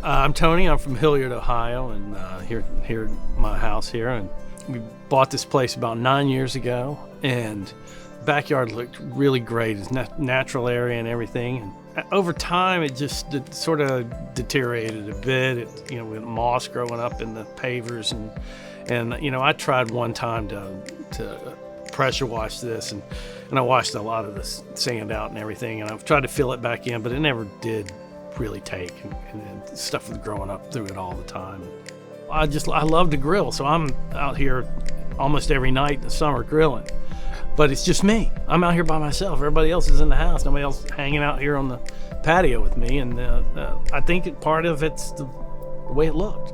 I'm Tony. I'm from Hilliard, Ohio, and here at my house here. And we bought this place about 9 years ago, and the backyard looked really great. It's natural area and everything. And over time, it sort of deteriorated a bit. With moss growing up in the pavers, and I tried one time to pressure wash this, and I washed a lot of the sand out and everything, and I've tried to fill it back in, but it never did really take, and stuff was growing up through it all the time. I love to grill, so I'm out here almost every night in the summer grilling, but it's just me. I'm out here by myself. Everybody else is in the house. Nobody else hanging out here on the patio with me, and I think part of it's the way it looked.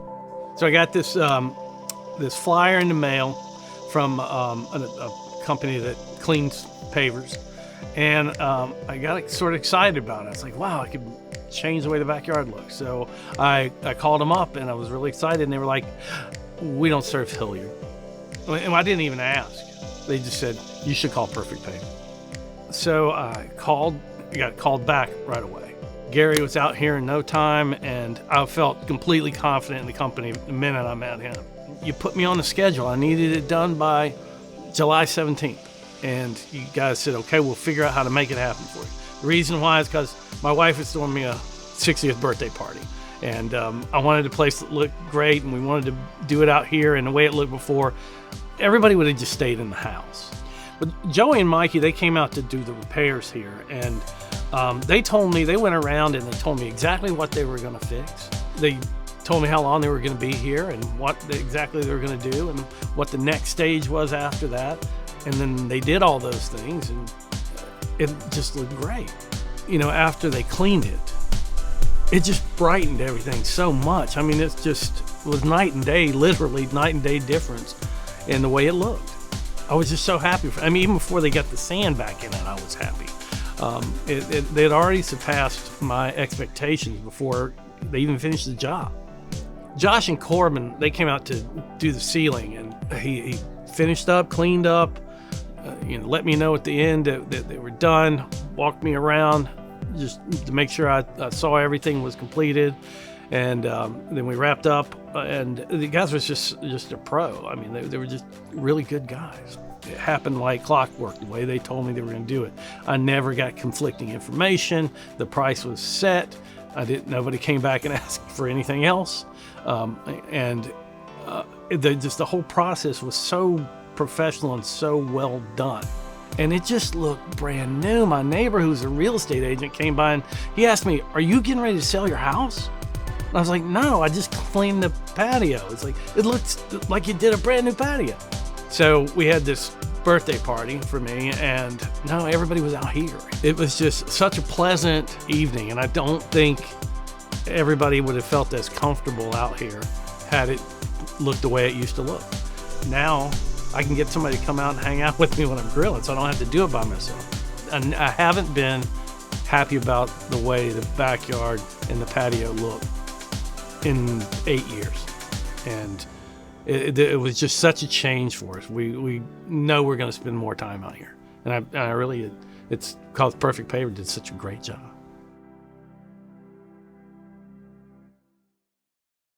So I got this flyer in the mail from a company that cleans pavers, and I got sort of excited about it. I was like, wow, I could change the way the backyard looks. So I called them up, and I was really excited, and they were like, we don't serve Hilliard. And I didn't even ask. They just said, you should call Perfect Paver. So I got called back right away. Gary was out here in no time, and I felt completely confident in the company the minute I met him. You put me on the schedule. I needed it done by July 17th. And you guys said, okay, we'll figure out how to make it happen for you. The reason why is because my wife is throwing me a 60th birthday party. And I wanted the place to look great, and we wanted to do it out here. And the way it looked before, everybody would have just stayed in the house. But Joey and Mikey, they came out to do the repairs here. And they went around and they told me exactly what they were going to fix. They told me how long they were going to be here and what exactly they were going to do and what the next stage was after that. And then they did all those things, and it just looked great. After they cleaned it just brightened everything so much. I mean, it just was night and day, literally night and day difference in the way it looked. I was just so happy. Even before they got the sand back in it, I was happy. They had already surpassed my expectations before they even finished the job. Josh and Corbin, they came out to do the ceiling, and he finished up, cleaned up, let me know at the end that they were done, walked me around just to make sure I saw everything was completed. And then we wrapped up, and the guys was just a pro. I mean, they were just really good guys. It happened like clockwork, the way they told me they were going to do it. I never got conflicting information. The price was set. Nobody came back and asked for anything else. The whole process was so professional and so well done. And it just looked brand new. My neighbor, who's a real estate agent, came by and he asked me, are you getting ready to sell your house? And I was like, no, I just cleaned the patio. It's like, it looks like you did a brand new patio. So we had this birthday party for me, and no, everybody was out here. It was just such a pleasant evening, and I don't think everybody would have felt as comfortable out here had it looked the way it used to look. Now I can get somebody to come out and hang out with me when I'm grilling, so I don't have to do it by myself. And I haven't been happy about the way the backyard and the patio look in 8 years. And it was just such a change for us. We know we're going to spend more time out here. And I really, it's called Perfect Paver did such a great job.